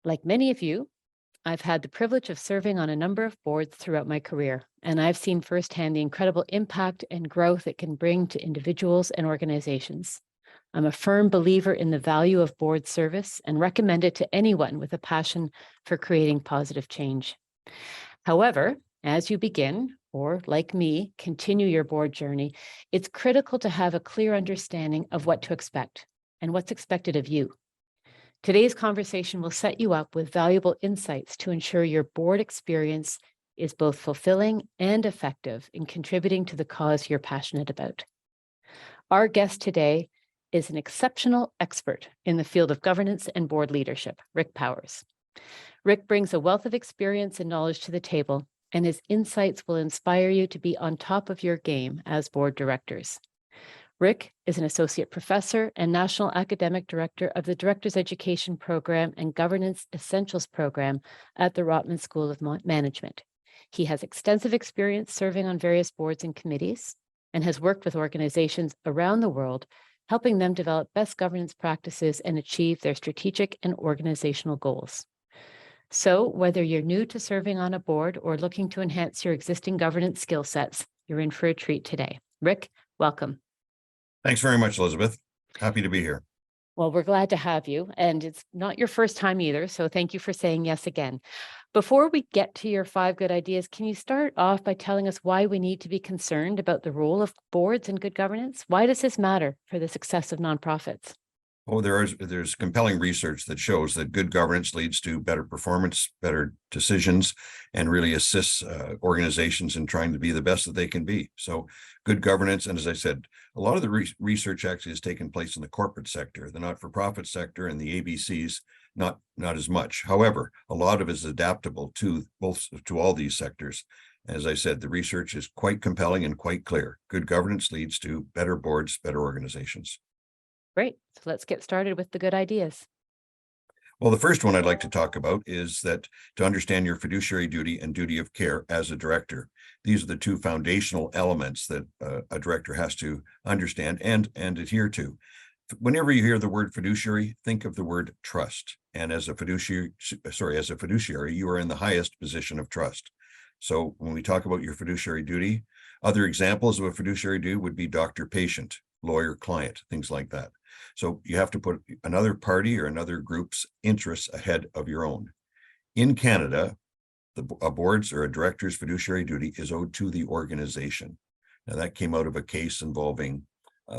Like many of you, I've had the privilege of serving on a number of boards throughout my career, and I've seen firsthand the incredible impact and growth it can bring to individuals and organizations. I'm a firm believer in the value of board service and recommend it to anyone with a passion for creating positive change. However, as you begin, or like me, continue your board journey, it's critical to have a clear understanding of what to expect and what's expected of you. Today's conversation will set you up with valuable insights to ensure your board experience is both fulfilling and effective in contributing to the cause you're passionate about. Our guest today is an exceptional expert in the field of governance and board leadership, Rick Powers. Rick brings a wealth of experience and knowledge to the table, and his insights will inspire you to be on top of your game as board directors. Rick is an associate professor and national academic director of the Director's Education Program and Governance Essentials Program at the Rotman School of Management. He has extensive experience serving on various boards and committees and has worked with organizations around the world, helping them develop best governance practices and achieve their strategic and organizational goals. So whether you're new to serving on a board or looking to enhance your existing governance skill sets, you're in for a treat today. Rick, welcome. Thanks very much, Elizabeth. Happy to be here. Well, we're glad to have you, and it's not your first time either, so thank you for saying yes again. Before we get to your 5 good ideas, can you start off by telling us why we need to be concerned about the role of boards in good governance? Why does this matter for the success of nonprofits? Oh, there's compelling research that shows that good governance leads to better performance, better decisions, and really assists organizations in trying to be the best that they can be. So good governance, and as I said, a lot of the research actually has taken place in the corporate sector, the not-for-profit sector, and the ABCs, not as much. However, a lot of it is adaptable to all these sectors. As I said, the research is quite compelling and quite clear. Good governance leads to better boards, better organizations. Great. So let's get started with the good ideas. Well, the first one I'd like to talk about is that to understand your fiduciary duty and duty of care as a director. These are the 2 foundational elements that a director has to understand and adhere to. Whenever you hear the word fiduciary, think of the word trust. And as a fiduciary, you are in the highest position of trust. So when we talk about your fiduciary duty, other examples of a fiduciary duty would be doctor-patient, lawyer-client, things like that. So you have to put another party or another group's interests ahead of your own. In Canada, a board's or a director's fiduciary duty is owed to the organization. Now that came out of a case involving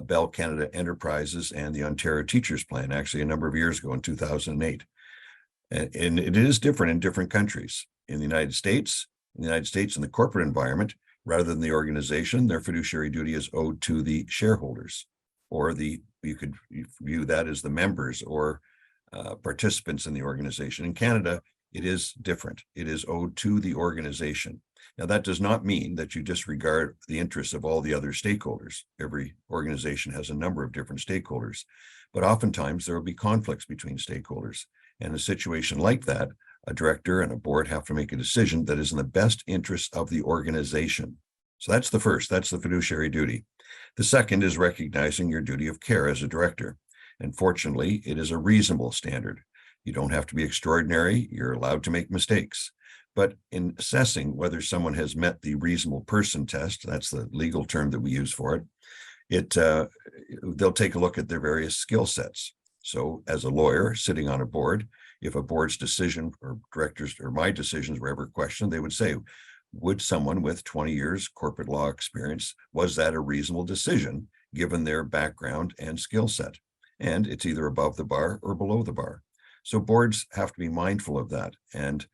Bell Canada Enterprises and the Ontario Teachers Plan, actually a number of years ago in 2008. And it is different in different countries. In the United States, in the corporate environment, rather than the organization, their fiduciary duty is owed to the shareholders, or you could view that as the members or participants in the organization. In Canada, it is different. It is owed to the organization. Now, that does not mean that you disregard the interests of all the other stakeholders. Every organization has a number of different stakeholders, but oftentimes there will be conflicts between stakeholders. And in a situation like that, a director and a board have to make a decision that is in the best interest of the organization. So that's the first, that's the fiduciary duty. The second is recognizing your duty of care as a director. And fortunately, it is a reasonable standard. You don't have to be extraordinary. You're allowed to make mistakes. But in assessing whether someone has met the reasonable person test, that's the legal term that we use for it, they'll take a look at their various skill sets. So as a lawyer sitting on a board, if a board's decision or directors or my decisions were ever questioned, they would say, would someone with 20 years corporate law experience, was that a reasonable decision given their background and skill set? And it's either above the bar or below the bar. So boards have to be mindful of that. And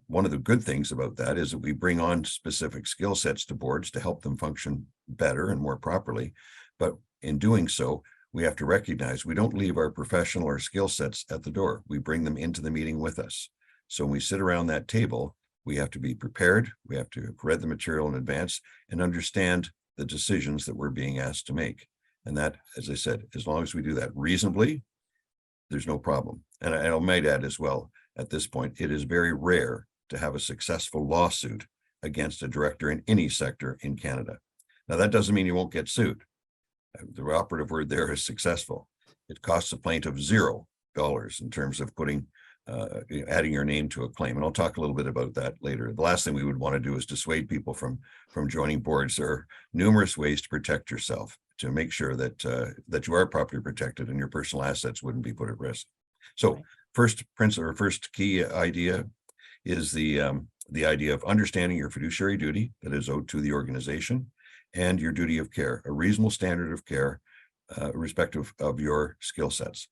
one of the good things about that is that we bring on specific skill sets to boards to help them function better and more properly. But in doing so, we have to recognize we don't leave our professional or skill sets at the door. We bring them into the meeting with us. So when we sit around that table, we have to be prepared. We have to have read the material in advance and understand the decisions that we're being asked to make. And that, as I said, as long as we do that reasonably, there's no problem. And I might add as well, at this point, it is very rare to have a successful lawsuit against a director in any sector in Canada. Now, that doesn't mean you won't get sued. The operative word there is successful. It costs the plaintiff $0 in terms of putting adding your name to a claim. And I'll talk a little bit about that later. The last thing we would want to do is dissuade people from joining boards. There are numerous ways to protect yourself, to make sure that that you are properly protected and your personal assets wouldn't be put at risk. So Right. first principle, or first key idea is the idea of understanding your fiduciary duty that is owed to the organization, and your duty of care, a reasonable standard of care, respective of your skill sets.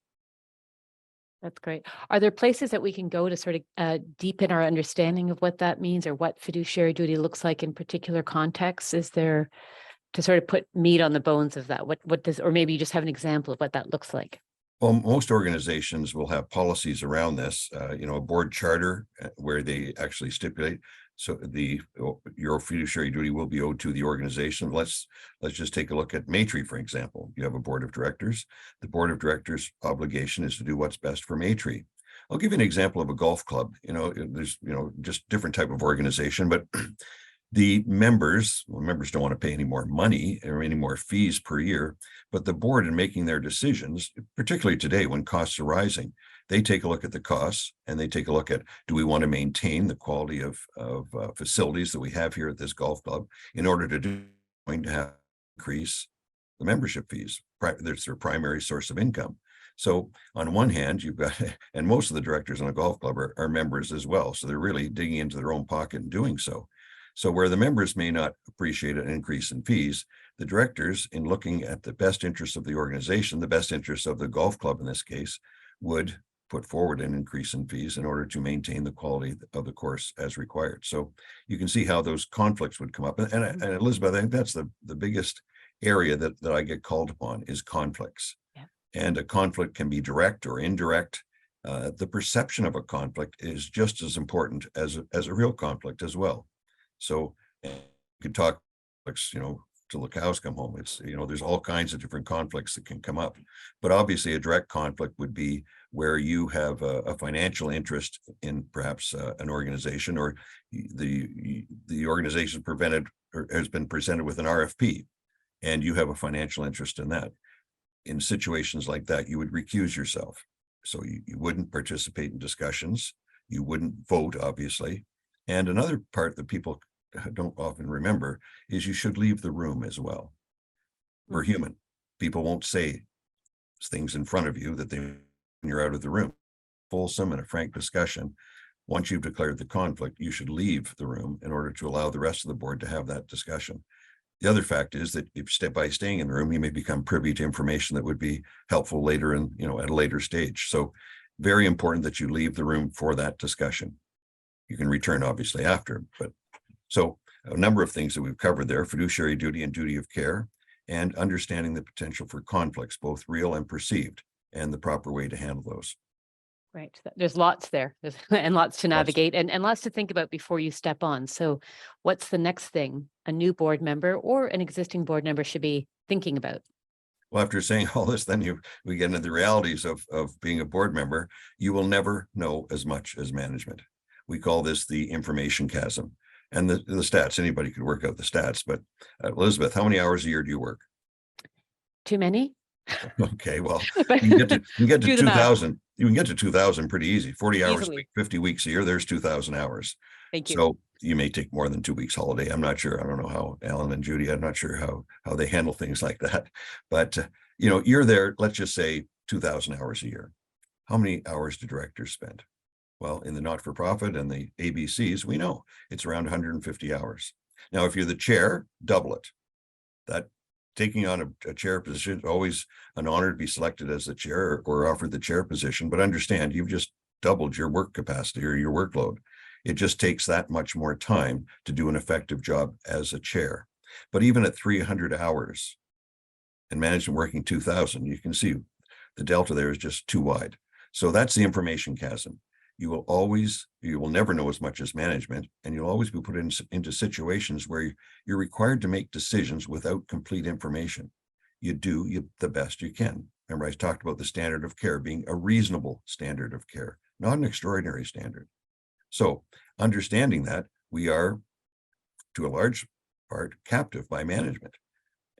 That's great. Are there places that we can go to sort of deepen our understanding of what that means, or what fiduciary duty looks like in particular contexts? Is there, to sort of put meat on the bones of that? What does, or maybe you just have an example of what that looks like? Well, most organizations will have policies around this, a board charter where they actually stipulate. So your fiduciary duty will be owed to the organization. Let's just take a look at Maitri, for example. You have a board of directors. The board of directors' obligation is to do what's best for Maitri. I'll give you an example of a golf club. There's just different type of organization, but the members don't want to pay any more money or any more fees per year, but the board, in making their decisions, particularly today when costs are rising, they take a look at the costs and they take a look at, do we want to maintain the quality of facilities that we have here at this golf club in order to increase the membership fees. That's their primary source of income. So on one hand, you've got, and most of the directors in a golf club are members as well. So they're really digging into their own pocket and doing so. So where the members may not appreciate an increase in fees, the directors, in looking at the best interests of the organization, the best interests of the golf club in this case, would put forward an increase in fees in order to maintain the quality of the course as required. So you can see how those conflicts would come up. And Elizabeth, I think that's the biggest area that I get called upon is conflicts. Yeah. And a conflict can be direct or indirect. The perception of a conflict is just as important as a real conflict as well. So you could talk, till the cows come home. It's, there's all kinds of different conflicts that can come up, but obviously a direct conflict would be where you have a financial interest in perhaps an organization, or the organization has been presented with an RFP, and you have a financial interest in that. In situations like that, you would recuse yourself. So you wouldn't participate in discussions. You wouldn't vote, obviously. And another part that people don't often remember is you should leave the room as well. We're human. People won't say things in front of you that when you're out of the room. Fulsome and a frank discussion. Once you've declared the conflict, you should leave the room in order to allow the rest of the board to have that discussion. The other fact is that if by staying in the room, you may become privy to information that would be helpful later at a later stage. So very important that you leave the room for that discussion. You can return obviously after, but so a number of things that we've covered there: fiduciary duty and duty of care, and understanding the potential for conflicts, both real and perceived, and the proper way to handle those. Right. There's lots there and lots to navigate and lots to think about before you step on. So what's the next thing a new board member or an existing board member should be thinking about? Well, after saying all this, then we get into the realities of being a board member. You will never know as much as management. We call this the information chasm. And the stats, anybody could work out the stats, but Elizabeth, how many hours a year do you work? Too many? Okay, well, you can get to 2,000. You can get to 2,000 pretty easy. 40 hours a week, 50 weeks a year, there's 2,000 hours. Thank you. So you may take more than 2 weeks holiday. I'm not sure. I don't know how Alan and Judy, I'm not sure how they handle things like that. But, you're there, let's just say 2,000 hours a year. How many hours do directors spend? Well, in the not-for-profit and the ABCs, we know it's around 150 hours. Now, if you're the chair, double it. That taking on a chair position is always an honor to be selected as the chair or offered the chair position. But understand, you've just doubled your work capacity or your workload. It just takes that much more time to do an effective job as a chair. But even at 300 hours and management working 2,000, you can see the delta there is just too wide. So that's the information chasm. You will never know as much as management, and you'll always be put into situations where you're required to make decisions without complete information. You do the best you can. Remember, I talked about the standard of care being a reasonable standard of care, not an extraordinary standard. So understanding that, we are, to a large part, captive by management.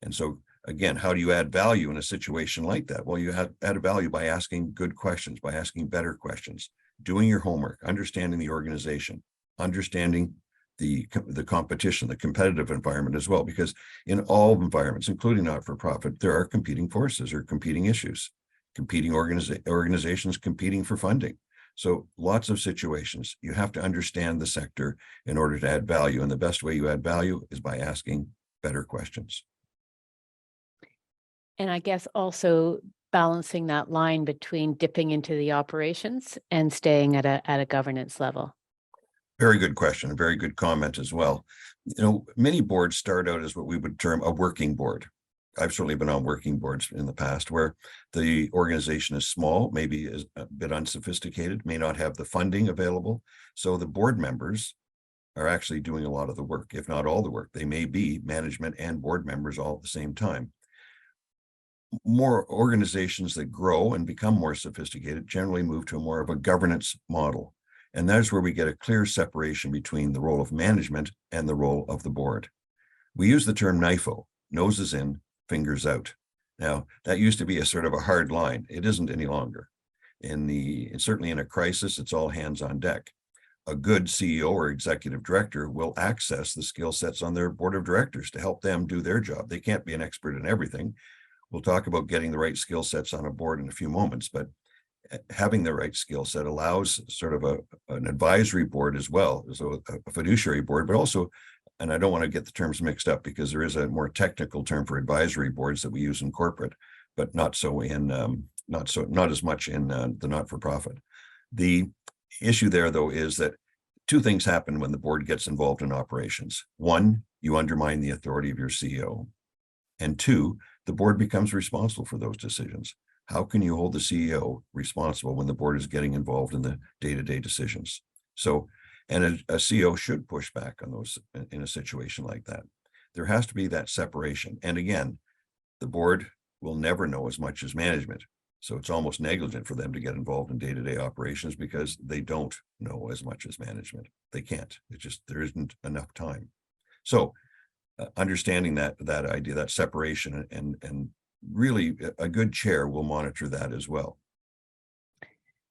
And so again, how do you add value in a situation like that? Well, you add value by asking good questions, by asking better questions, doing your homework, understanding the organization, understanding the competition, the competitive environment as well, because in all environments, including not-for-profit, there are competing forces or competing issues, competing organizations competing for funding. So lots of situations. You have to understand the sector in order to add value. And the best way you add value is by asking better questions. And I guess also balancing that line between dipping into the operations and staying at a governance level. Very good question. A very good comment as well. Many boards start out as what we would term a working board. I've certainly been on working boards in the past where the organization is small, maybe is a bit unsophisticated, may not have the funding available. So the board members are actually doing a lot of the work, if not all the work. They may be management and board members all at the same time. More organizations that grow and become more sophisticated generally move to more of a governance model. And that's where we get a clear separation between the role of management and the role of the board. We use the term NIFO, noses in, fingers out. Now, that used to be a sort of a hard line. It isn't any longer. Certainly in a crisis, it's all hands on deck. A good CEO or executive director will access the skill sets on their board of directors to help them do their job. They can't be an expert in everything. We'll talk about getting the right skill sets on a board in a few moments, but having the right skill set allows sort of an advisory board as well, so a fiduciary board, but also, and I don't want to get the terms mixed up because there is a more technical term for advisory boards that we use in corporate, but not as much in the not-for-profit. The issue there, though, is that two things happen when the board gets involved in operations. One, you undermine the authority of your CEO, and two, the board becomes responsible for those decisions. How can you hold the CEO responsible when the board is getting involved in the day-to-day decisions? So, and a CEO should push back on those in a situation like that. There has to be that separation. And again, the board will never know as much as management. So it's almost negligent for them to get involved in day-to-day operations because they don't know as much as management. They can't. There isn't enough time. So understanding that idea, that separation, and really a good chair will monitor that as well.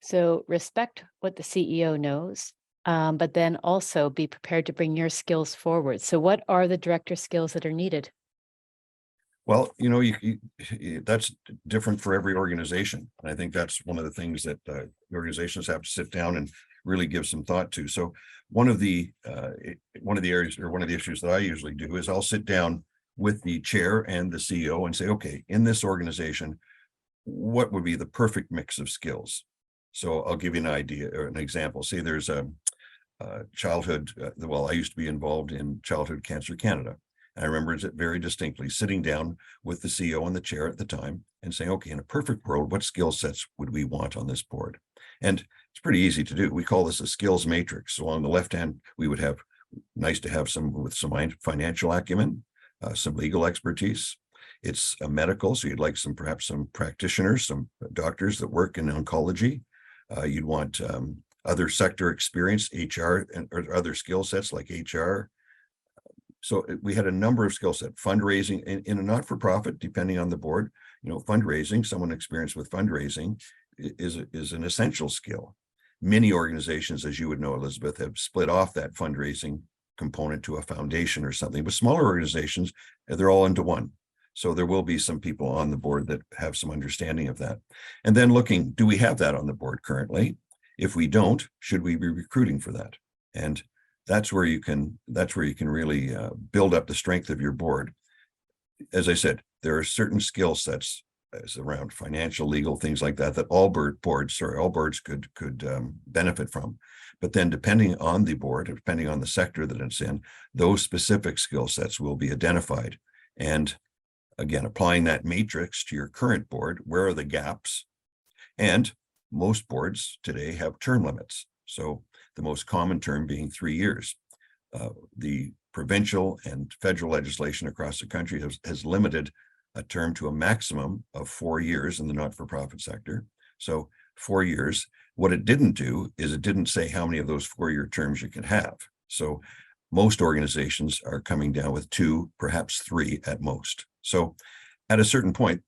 So respect what the CEO knows, but then also be prepared to bring your skills forward. So what are the director skills that are needed? Well, that's different for every organization. And I think that's one of the things that organizations have to sit down and really give some thought to. So one of the areas, or one of the issues that I usually do, is I'll sit down with the chair and the CEO and say, okay, in this organization, what would be the perfect mix of skills? So I'll give you an idea or an example. Say there's a childhood, I used to be involved in Childhood Cancer Canada. And I remember it very distinctly sitting down with the CEO and the chair at the time and saying, okay, in a perfect world, what skill sets would we want on this board? And it's pretty easy to do. We call this a skills matrix. So on the left hand, we would have nice to have some with some financial acumen, some legal expertise. It's a medical, so you'd like perhaps some practitioners, some doctors that work in oncology. You'd want other sector experience, HR, or other skill sets like HR. So we had a number of skill sets. Fundraising in a not-for-profit, depending on the board, fundraising, someone experienced with fundraising is an essential skill. Many organizations, as you would know, Elizabeth, have split off that fundraising component to a foundation or something, but smaller organizations, they're all into one. So there will be some people on the board that have some understanding of that. And then looking, do we have that on the board currently? If we don't, should we be recruiting for that? And that's where you can really build up the strength of your board. As I said, there are certain skill sets as around financial, legal, things like that all boards could benefit from. But then depending on the board, depending on the sector that it's in, those specific skill sets will be identified. And again, applying that matrix to your current board, where are the gaps? And most boards today have term limits. So the most common term being 3 years. The provincial and federal legislation across the country has limited a term to a maximum of 4 years in the not-for-profit sector. So 4 years. What it didn't do is it didn't say how many of those 4-year terms you can have. So most organizations are coming down with 2, perhaps 3 at most. So at a certain point,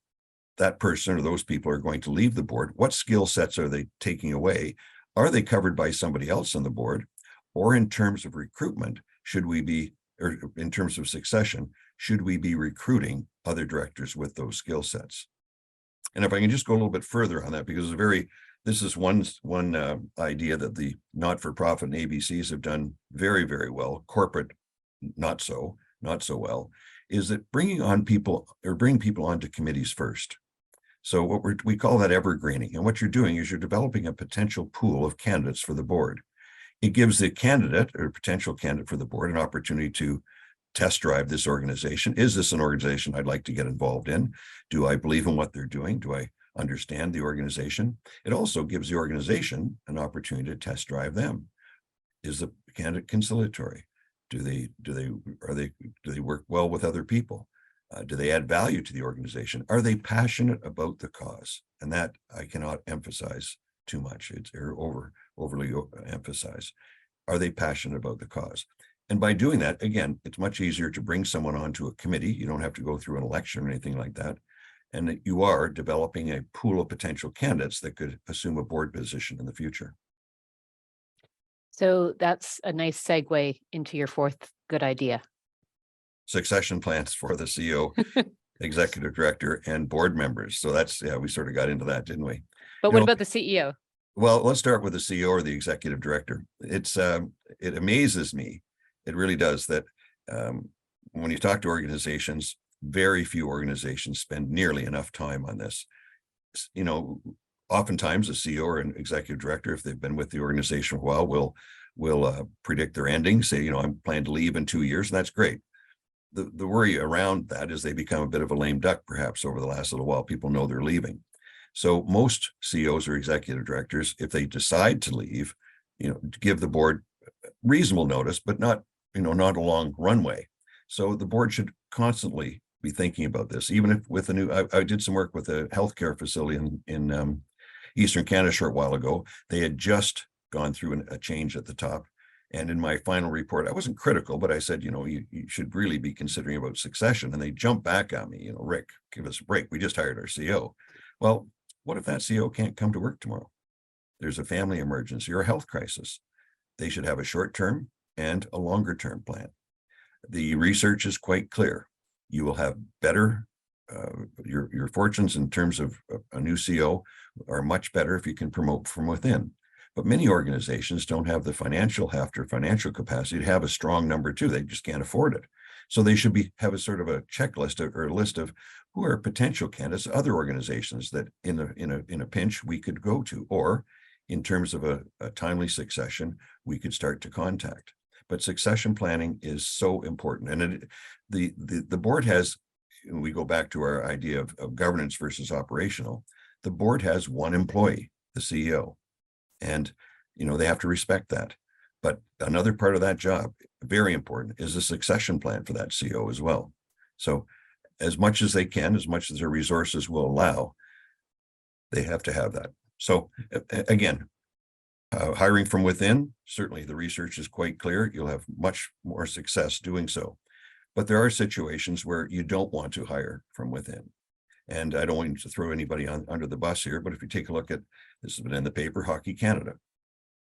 that person or those people are going to leave the board. What skill sets are they taking away? Are they covered by somebody else on the board? Or in terms of recruitment, should we be, or in terms of succession, should we be recruiting other directors with those skill sets? And if I can just go a little bit further on that, because this is one idea that the not-for-profit and ABCs have done very, very well. Corporate, not so well, is that bringing people onto committees first. So what we call that evergreening. And what you're doing is you're developing a potential pool of candidates for the board. It gives the candidate or potential candidate for the board an opportunity to test drive this organization. Is this an organization I'd like to get involved in? Do I believe in what they're doing? Do I understand the organization? It also gives the organization an opportunity to test drive them. Is the candidate conciliatory? Do they work well with other people? Do they add value to the organization? Are they passionate about the cause? And that I cannot emphasize too much. It's overly emphasized. Are they passionate about the cause? And by doing that, again, it's much easier to bring someone onto a committee. You don't have to go through an election or anything like that. And that you are developing a pool of potential candidates that could assume a board position in the future. So that's a nice segue into your fourth good idea. Succession plans for the CEO, executive director, and board members. So that's, we sort of got into that, didn't we? But what about the CEO? Well, let's start with the CEO or the executive director. It amazes me. It really does that when you talk to organizations, very few organizations spend nearly enough time on this. Oftentimes a CEO or an executive director, if they've been with the organization for a while, will predict their ending, say, I'm planning to leave in 2 years, and that's great. The worry around that is they become a bit of a lame duck, perhaps over the last little while. People know they're leaving. So most CEOs or executive directors, if they decide to leave, give the board reasonable notice, but not a long runway. So the board should constantly be thinking about this, even if with I did some work with a healthcare facility in Eastern Canada a short while ago. They had just gone through a change at the top. And in my final report, I wasn't critical, but I said, you should really be considering about succession. And they jumped back on me, Rick, give us a break. We just hired our CEO. Well, what if that CEO can't come to work tomorrow? There's a family emergency or a health crisis. They should have a short-term and a longer-term plan. The research is quite clear. You will have better, your fortunes in terms of a new CEO are much better if you can promote from within. But many organizations don't have the financial heft or financial capacity to have a strong number two. They just can't afford it. So they should have a sort of a checklist or a list of who are potential candidates, other organizations that in a pinch we could go to, or in terms of a timely succession, we could start to contact. But succession planning is so important. And the board has, we go back to our idea of governance versus operational. The board has one employee, the CEO. And, they have to respect that. But another part of that job, very important, is a succession plan for that CEO as well. So as much as they can, as much as their resources will allow, they have to have that. So again, hiring from within, certainly the research is quite clear. You'll have much more success doing so. But there are situations where you don't want to hire from within. And I don't want to throw anybody under the bus here, but if you take a look at, this has been in the paper, Hockey Canada.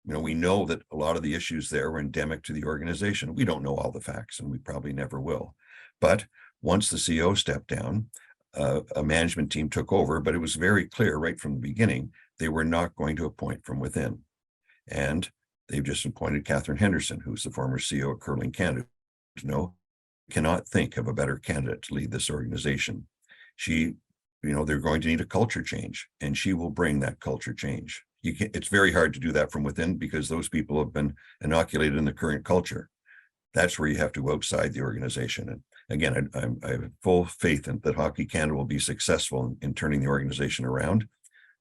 We know that a lot of the issues there were endemic to the organization. We don't know all the facts, and we probably never will. But once the CEO stepped down, a management team took over, but it was very clear right from the beginning, they were not going to appoint from within. And they've just appointed Catherine Henderson, who's the former CEO of Curling Canada. Cannot think of a better candidate to lead this organization. They're going to need a culture change, and she will bring that culture change. It's very hard to do that from within because those people have been inoculated in the current culture. That's where you have to go outside the organization. And again, I have full faith that Hockey Canada will be successful in turning the organization around.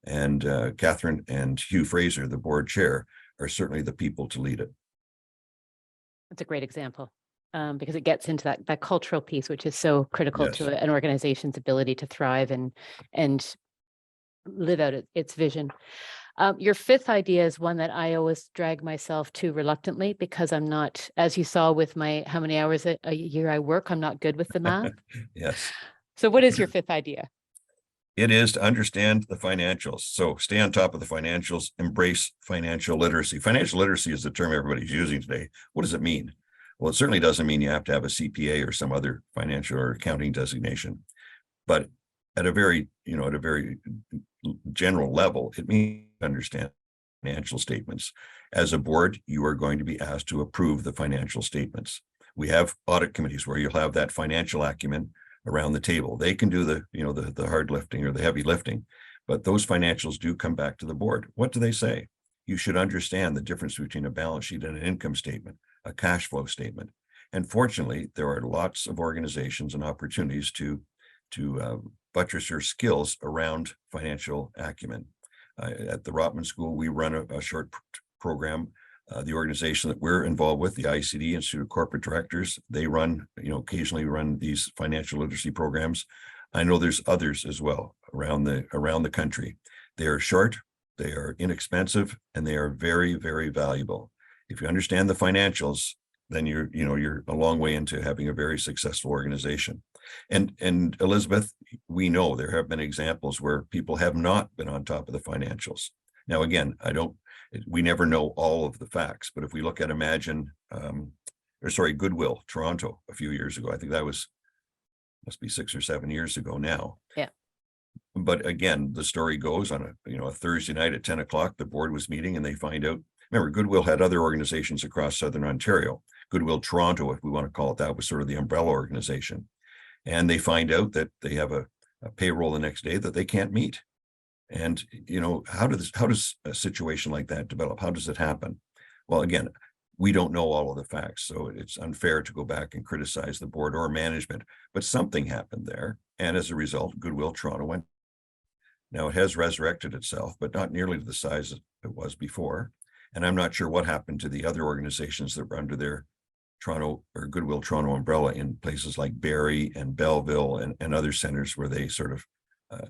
And Catherine and Hugh Fraser, the board chair, are certainly the people to lead it. That's a great example. Because it gets into that cultural piece, which is so critical to an organization's ability to thrive and live out its vision. Your fifth idea is one that I always drag myself to reluctantly because I'm not, as you saw with how many hours a year I work, I'm not good with the math. Yes. So what is your fifth idea? It is to understand the financials. So stay on top of the financials, embrace financial literacy. Financial literacy is the term everybody's using today. What does it mean? Well, it certainly doesn't mean you have to have a CPA or some other financial or accounting designation. But at a very general level, it means understand financial statements. As a board, you are going to be asked to approve the financial statements. We have audit committees where you'll have that financial acumen around the table. They can do the hard lifting or the heavy lifting, but those financials do come back to the board. What do they say? You should understand the difference between a balance sheet and an income statement, a cash flow statement. And fortunately, there are lots of organizations and opportunities to buttress your skills around financial acumen. At the Rotman School, we run a short program. The organization that we're involved with, the ICD, Institute of Corporate Directors, they occasionally run these financial literacy programs. I know there's others as well around the country. They are short, they are inexpensive, and they are very, very valuable. If you understand the financials, then you're a long way into having a very successful organization. And Elizabeth, we know there have been examples where people have not been on top of the financials. Now, again, we never know all of the facts, but if we look at Goodwill, Toronto, a few years ago, I think that must be 6 or 7 years ago now. Yeah. But again, the story goes on a Thursday night at 10 o'clock, the board was meeting and they find out, remember, Goodwill had other organizations across Southern Ontario. Goodwill Toronto, if we want to call it that, was sort of the umbrella organization. And they find out that they have a payroll the next day that they can't meet. And, how does a situation like that develop? How does it happen? Well, again, we don't know all of the facts, so it's unfair to go back and criticize the board or management, but something happened there. And as a result, Goodwill Toronto went. Now it has resurrected itself, but not nearly to the size it was before. And I'm not sure what happened to the other organizations that were under their Toronto or Goodwill Toronto umbrella in places like Barrie and Belleville and other centers where they sort of,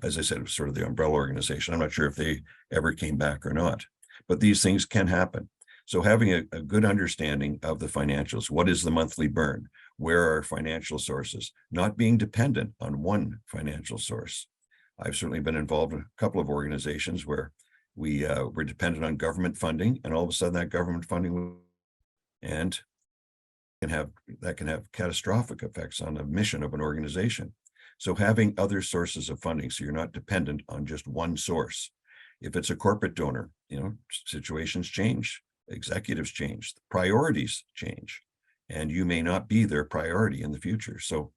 as I said, it was sort of the umbrella organization. I'm not sure if they ever came back or not, but these things can happen. So having a good understanding of the financials, what is the monthly burn? Where are financial sources? Not being dependent on one financial source. I've certainly been involved in a couple of organizations where we were dependent on government funding, and all of a sudden that government funding can have catastrophic effects on the mission of an organization. So having other sources of funding, so you're not dependent on just one source. If it's a corporate donor, situations change, executives change, priorities change, and you may not be their priority in the future. So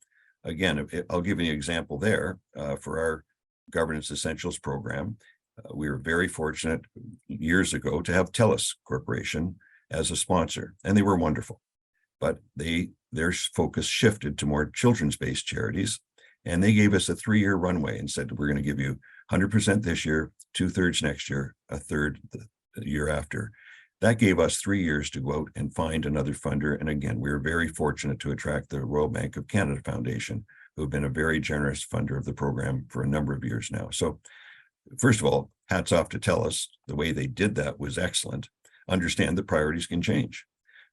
again, I'll give you an example there for our Governance Essentials program. We were very fortunate years ago to have TELUS Corporation as a sponsor, and they were wonderful. But their focus shifted to more children's-based charities, and they gave us a 3-year runway and said, we're going to give you 100% this year, 2/3 next year, 1/3 the year after. That gave us 3 years to go out and find another funder. And again, we were very fortunate to attract the Royal Bank of Canada Foundation, who have been a very generous funder of the program for a number of years now. So first of all, hats off to TELUS. The way they did that was excellent. Understand that priorities can change.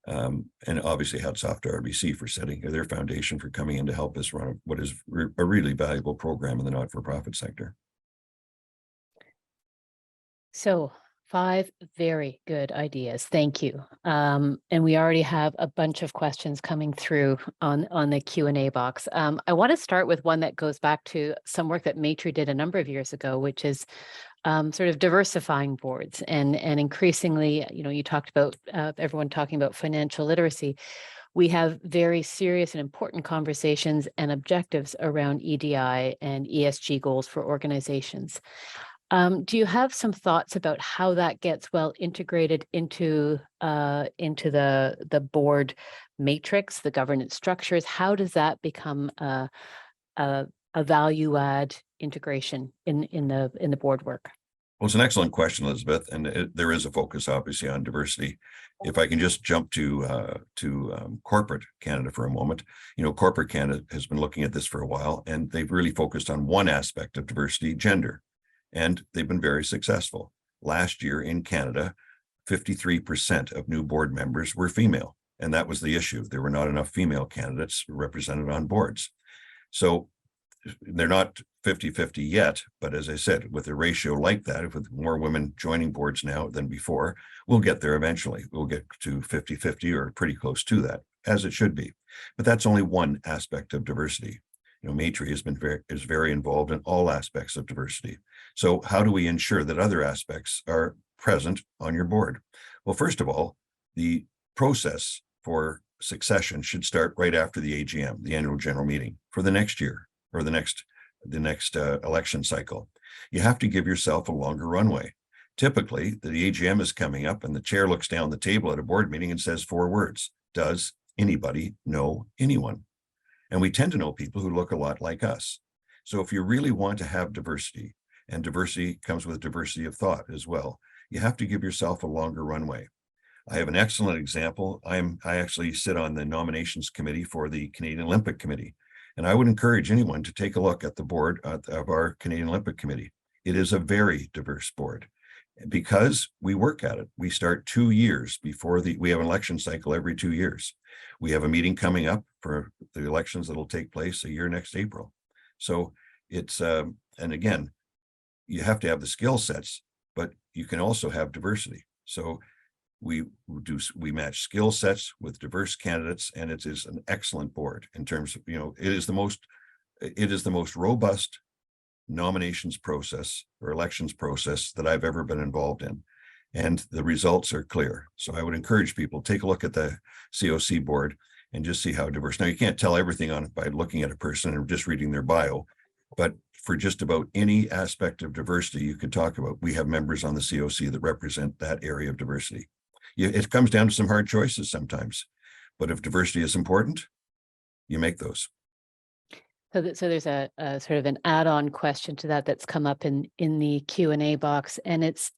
And obviously hats off to RBC for setting their foundation for coming in to help us run what is a really valuable program in the not-for-profit sector. So 5 very good ideas. Thank you. And we already have a bunch of questions coming through on the Q&A box. I want to start with one that goes back to some work that Maitri did a number of years ago, which is sort of diversifying boards and increasingly, you talked about everyone talking about financial literacy. We have very serious and important conversations and objectives around EDI and ESG goals for organizations. Do you have some thoughts about how that gets well integrated into the board matrix, the governance structures? How does that become a value add integration in the board work? Well, it's an excellent question, Elizabeth, and there is a focus obviously on diversity. If I can just jump to corporate Canada for a moment, corporate Canada has been looking at this for a while, and they've really focused on one aspect of diversity, gender, and they've been very successful. Last year in Canada, 53% of new board members were female, and that was the issue. There were not enough female candidates represented on boards. So they're not 50-50 yet, but as I said, with a ratio like that, with more women joining boards now than before, we'll get there eventually. We'll get to 50-50 or pretty close to that, as it should be. But that's only one aspect of diversity. Matri is very involved in all aspects of diversity. So how do we ensure that other aspects are present on your board? Well, first of all, the process for succession should start right after the AGM, the annual general meeting, for the next year or the next election cycle. You have to give yourself a longer runway. Typically, the AGM is coming up and the chair looks down the table at a board meeting and says 4 words. Does anybody know anyone? And we tend to know people who look a lot like us. So if you really want to have diversity, and diversity comes with diversity of thought as well, you have to give yourself a longer runway. I have an excellent example. I actually sit on the nominations committee for the Canadian Olympic Committee. And I would encourage anyone to take a look at the board of our Canadian Olympic Committee. It is a very diverse board because we work at it. We start 2 years before we have an election cycle every 2 years. We have a meeting coming up for the elections that will take place a year next April. So it's, and again, you have to have the skill sets, but you can also have diversity. So we match skill sets with diverse candidates, and it is an excellent board in terms of, it is the most robust nominations process or elections process that I've ever been involved in. And the results are clear. So I would encourage people, take a look at the COC board and just see how diverse. Now, you can't tell everything on it by looking at a person or just reading their bio, but for just about any aspect of diversity you could talk about, we have members on the COC that represent that area of diversity. It comes down to some hard choices sometimes, but if diversity is important, you make those. So there's a sort of an add-on question to that that's come up in the Q&A box, and it's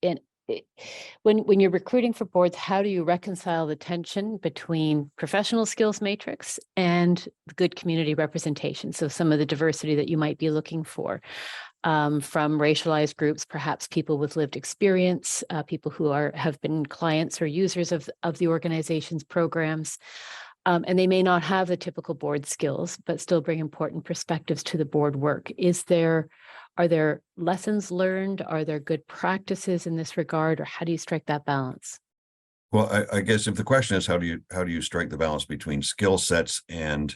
when you're recruiting for boards, how do you reconcile the tension between professional skills matrix and good community representation? So some of the diversity that you might be looking for. From racialized groups, perhaps people with lived experience, people who have been clients or users of the organization's programs, and they may not have the typical board skills, but still bring important perspectives to the board work. Are there lessons learned? Are there good practices in this regard, or how do you strike that balance? Well, I guess if the question is how do you strike the balance between skill sets and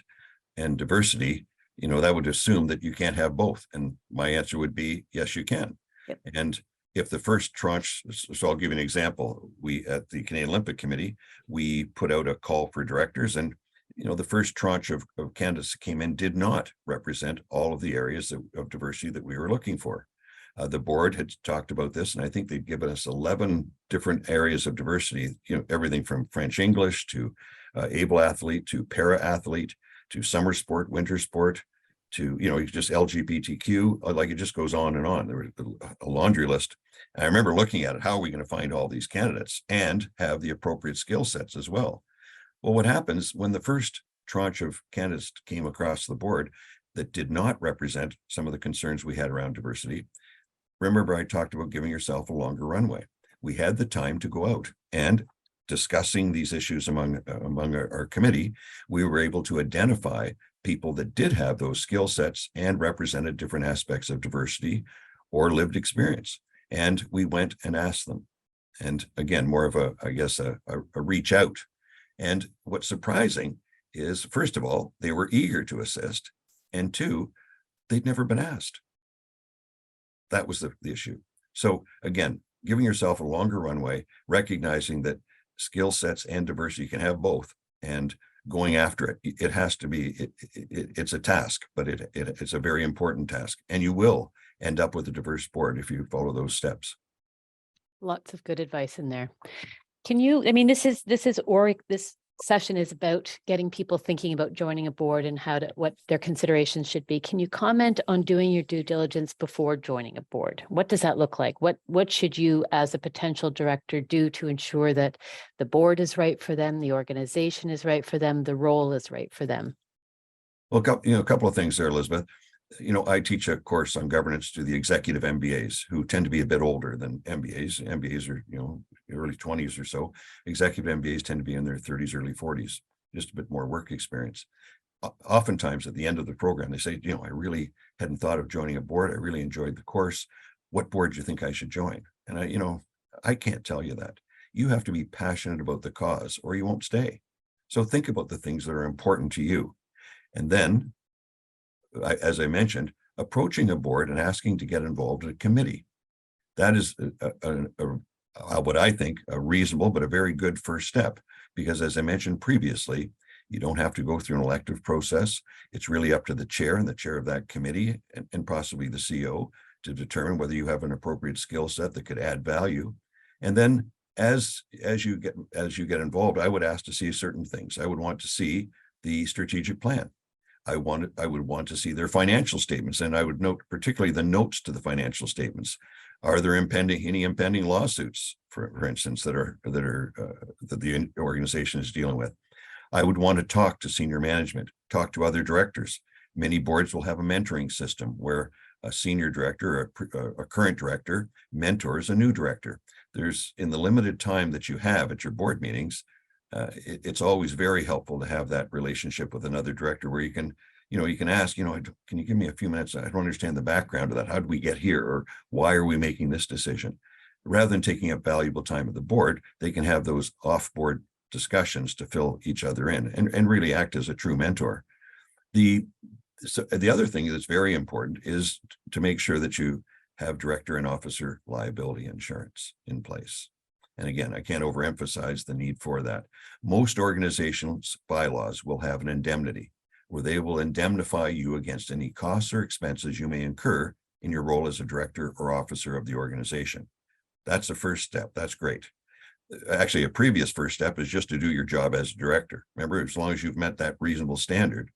diversity, that would assume that you can't have both. And my answer would be, yes, you can. Yep. And if the first tranche, so I'll give you an example. We, at the Canadian Olympic Committee, we put out a call for directors, and, the first tranche of candidates that came in did not represent all of the areas of diversity that we were looking for. The board had talked about this, and I think they'd given us 11 different areas of diversity, everything from French English to able athlete to para athlete to summer sport, winter sport, to, just LGBTQ, like it just goes on and on. There was a laundry list. And I remember looking at it, how are we going to find all these candidates and have the appropriate skill sets as well? Well, what happens when the first tranche of candidates came across the board that did not represent some of the concerns we had around diversity? Remember, I talked about giving yourself a longer runway. We had the time to go out and discussing these issues among our committee. We were able to identify people that did have those skill sets and represented different aspects of diversity or lived experience. And we went and asked them. And again, more of a reach out. And what's surprising is, first of all, they were eager to assist. And 2, they'd never been asked. That was the issue. So again, giving yourself a longer runway, recognizing that skill sets and diversity, you can have both, and going after it. It has to be, it's a task, but it's a very important task, and you will end up with a diverse board if you follow those steps. Lots of good advice in there. This session is about getting people thinking about joining a board and what their considerations should be. Can you comment on doing your due diligence before joining a board? What does that look like? What should you, as a potential director, do to ensure that the board is right for them, the organization is right for them, the role is right for them? Well, a couple of things there, Elizabeth. I teach a course on governance to the executive MBAs, who tend to be a bit older than MBAs. MBAs are, early 20s or so. Executive MBAs tend to be in their 30s, early 40s, just a bit more work experience. Oftentimes at the end of the program, they say, I really hadn't thought of joining a board. I really enjoyed the course. What board do you think I should join? And I can't tell you that. You have to be passionate about the cause or you won't stay. So think about the things that are important to you. And then, as I mentioned, approaching a board and asking to get involved in a committee. That is what I think a reasonable but a very good first step, because as I mentioned previously, you don't have to go through an elective process. It's really up to the chair and the chair of that committee and possibly the CEO to determine whether you have an appropriate skill set that could add value. And then as you get involved, I would ask to see certain things. I would want to see the strategic plan. I would want to see their financial statements, and I would note particularly the notes to the financial statements. Are there any impending lawsuits, for instance, that the organization is dealing with? I would want to talk to senior management, talk to other directors. Many boards will have a mentoring system where a senior director, a current director, mentors a new director. There's, in the limited time that you have at your board meetings, it's always very helpful to have that relationship with another director where you can ask, can you give me a few minutes? I don't understand the background of that. How did we get here? Or why are we making this decision? Rather than taking up valuable time at the board, they can have those off-board discussions to fill each other in and really act as a true mentor. The other thing that's very important is to make sure that you have director and officer liability insurance in place. And again, I can't overemphasize the need for that. Most organizations' bylaws will have an indemnity where they will indemnify you against any costs or expenses you may incur in your role as a director or officer of the organization. That's the first step. That's great. Actually, a previous first step is just to do your job as a director. Remember, as long as you've met that reasonable standard,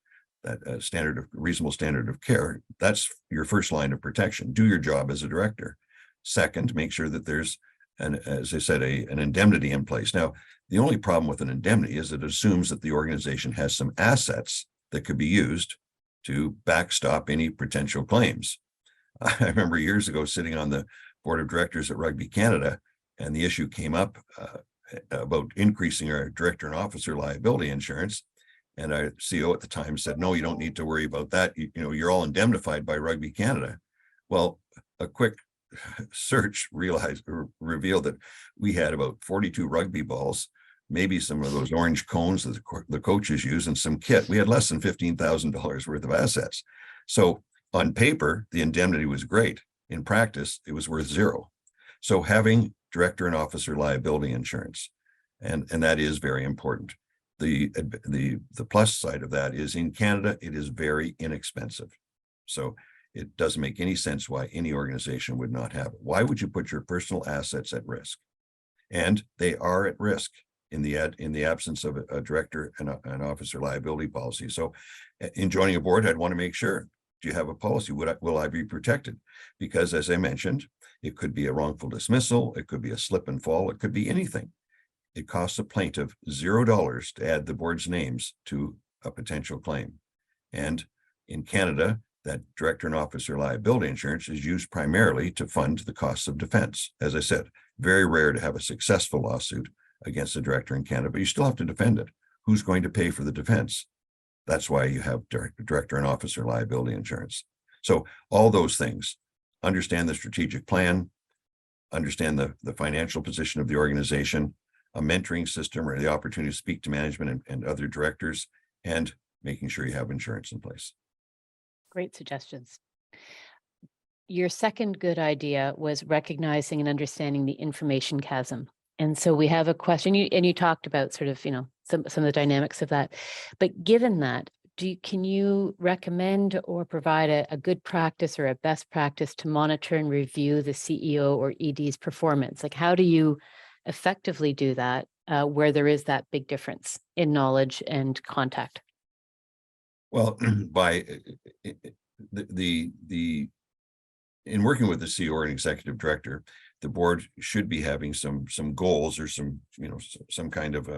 reasonable standard of care, that's your first line of protection. Do your job as a director. Second, make sure that there's, as I said, an indemnity in place. Now, the only problem with an indemnity is it assumes that the organization has some assets that could be used to backstop any potential claims. I remember years ago sitting on the board of directors at Rugby Canada, and the issue came up about increasing our director and officer liability insurance. And our CEO at the time said, no, you don't need to worry about that. You're all indemnified by Rugby Canada. Well, a quick search revealed that we had about 42 rugby balls, maybe some of those orange cones that the coaches use, and some kit. We had less than $15,000 worth of assets. So on paper, the indemnity was great. In practice, it was worth zero. So having director and officer liability insurance, and that is very important. The plus side of that is in Canada, it is very inexpensive. So it doesn't make any sense why any organization would not have it. Why would you put your personal assets at risk? And they are at risk in the absence of a director and an officer liability policy. So in joining a board, I'd want to make sure, do you have a policy? Will I be protected? Because as I mentioned, it could be a wrongful dismissal. It could be a slip and fall. It could be anything. It costs a plaintiff $0 to add the board's names to a potential claim. And in Canada, that director and officer liability insurance is used primarily to fund the costs of defense. As I said, very rare to have a successful lawsuit against a director in Canada, but you still have to defend it. Who's going to pay for the defense? That's why you have director and officer liability insurance. So all those things, understand the strategic plan, understand the financial position of the organization, a mentoring system or the opportunity to speak to management and other directors, and making sure you have insurance in place. Great suggestions. Your second good idea was recognizing and understanding the information chasm. And so we have a question, and you talked about sort of, some of the dynamics of that. But given that, can you recommend or provide a good practice or a best practice to monitor and review the CEO or ED's performance? Like, how do you effectively do that where there is that big difference in knowledge and contact? Well, by in working with the CEO or an executive director, the board should be having some goals or some kind of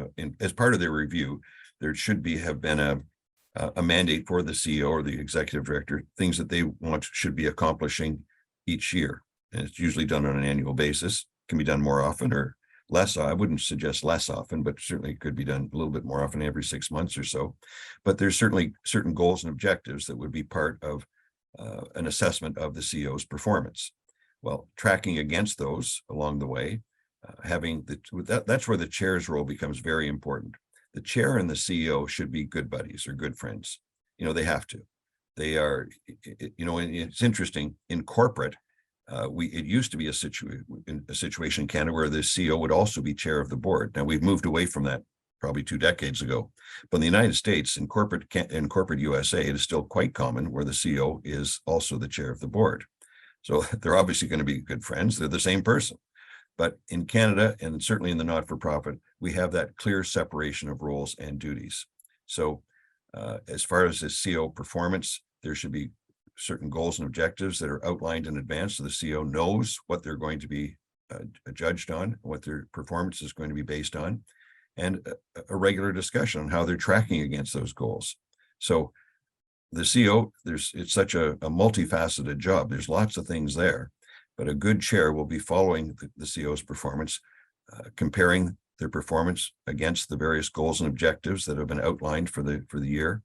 as part of their review, there should have been a mandate for the CEO or the executive director, things that they should be accomplishing each year. And it's usually done on an annual basis. Can be done more often or less. I wouldn't suggest less often, but certainly could be done a little bit more often, every 6 months or so. But there's certainly certain goals and objectives that would be part of an assessment of the CEO's performance. Well, tracking against those along the way, that's where the chair's role becomes very important. The chair and the CEO should be good buddies or good friends. They have to. They are, it's interesting in corporate. It used to be a situation in Canada where the CEO would also be chair of the board. Now we've moved away from that probably 2 decades ago. But in the United States, in corporate USA, it is still quite common where the CEO is also the chair of the board. So they're obviously going to be good friends. They're the same person. But in Canada, and certainly in the not-for-profit, we have that clear separation of roles and duties. So as far as the CEO performance, there should be certain goals and objectives that are outlined in advance, so the CEO knows what they're going to be judged on, what their performance is going to be based on, and a regular discussion on how they're tracking against those goals. So the CEO, it's such a multifaceted job. There's lots of things there, but a good chair will be following the CEO's performance, comparing their performance against the various goals and objectives that have been outlined for the year,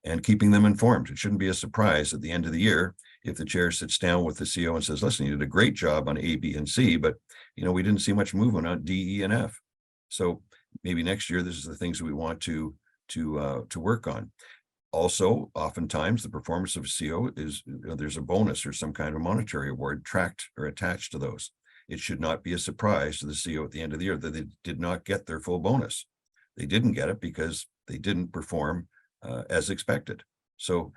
and keeping them informed. It shouldn't be a surprise at the end of the year if the chair sits down with the CEO and says, listen, you did a great job on A, B, and C, but we didn't see much movement on D, E, and F. So maybe next year, this is the things that we want to work on. Also, oftentimes the performance of a CEO is, there's a bonus or some kind of monetary award tracked or attached to those. It should not be a surprise to the CEO at the end of the year that they did not get their full bonus. They didn't get it because they didn't perform as expected. So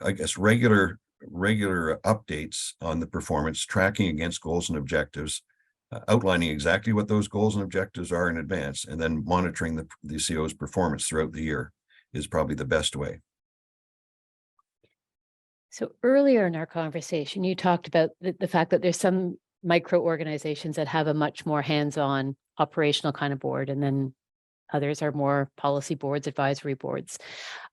I guess regular updates on the performance, tracking against goals and objectives, outlining exactly what those goals and objectives are in advance, and then monitoring the CEO's performance throughout the year is probably the best way. So earlier in our conversation, you talked about the fact that there's some micro organizations that have a much more hands-on operational kind of board, and then others are more policy boards, advisory boards.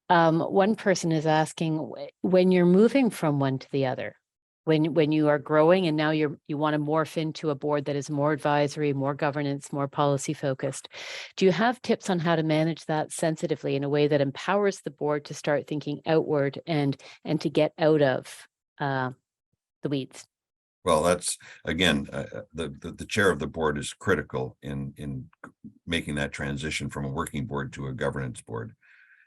One person is asking, when you're moving from one to the other, when you are growing and now you want to morph into a board that is more advisory, more governance, more policy focused, do you have tips on how to manage that sensitively in a way that empowers the board to start thinking outward and to get out of the weeds? Well, that's again, the chair of the board is critical in making that transition from a working board to a governance board.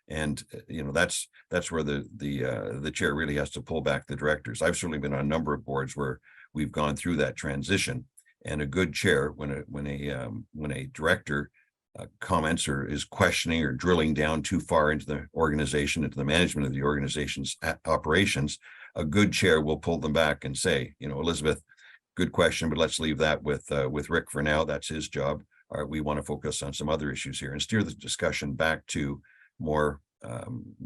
And that's where the chair really has to pull back the directors. I've certainly been on a number of boards where we've gone through that transition, and a good chair, when a director comments or is questioning or drilling down too far into the organization, into the management of the organization's operations, a good chair will pull them back and say, Elizabeth, good question, but let's leave that with Rick for now. That's his job. All right, we want to focus on some other issues here and steer the discussion back to more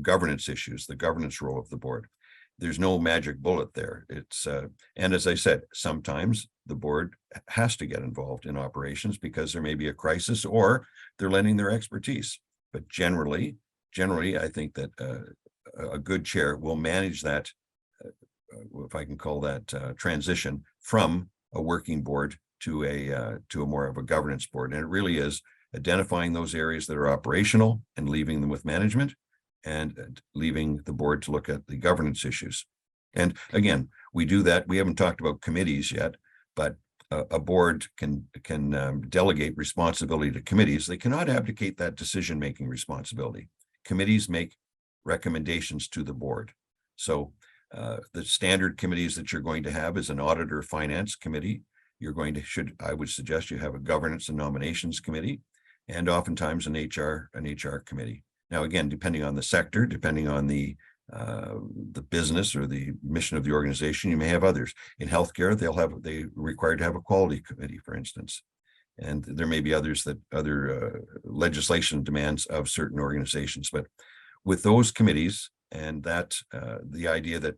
governance issues, the governance role of the board. There's no magic bullet there. And as I said, sometimes the board has to get involved in operations because there may be a crisis or they're lending their expertise. But generally, I think that a good chair will manage that, if I can call that transition from a working board to a more of a governance board. And it really is identifying those areas that are operational and leaving them with management, and leaving the board to look at the governance issues. And again, we do that. We haven't talked about committees yet, but a board can delegate responsibility to committees. They cannot abdicate that decision-making responsibility. Committees make recommendations to the board. So the standard committees that you're going to have is an audit or finance committee. I would suggest you have a governance and nominations committee, and oftentimes an HR committee. Now, again, depending on the sector, depending on the business or the mission of the organization, you may have others. In healthcare, they're required to have a quality committee, for instance. And there may be other legislation demands of certain organizations. But with those committees, and that the idea that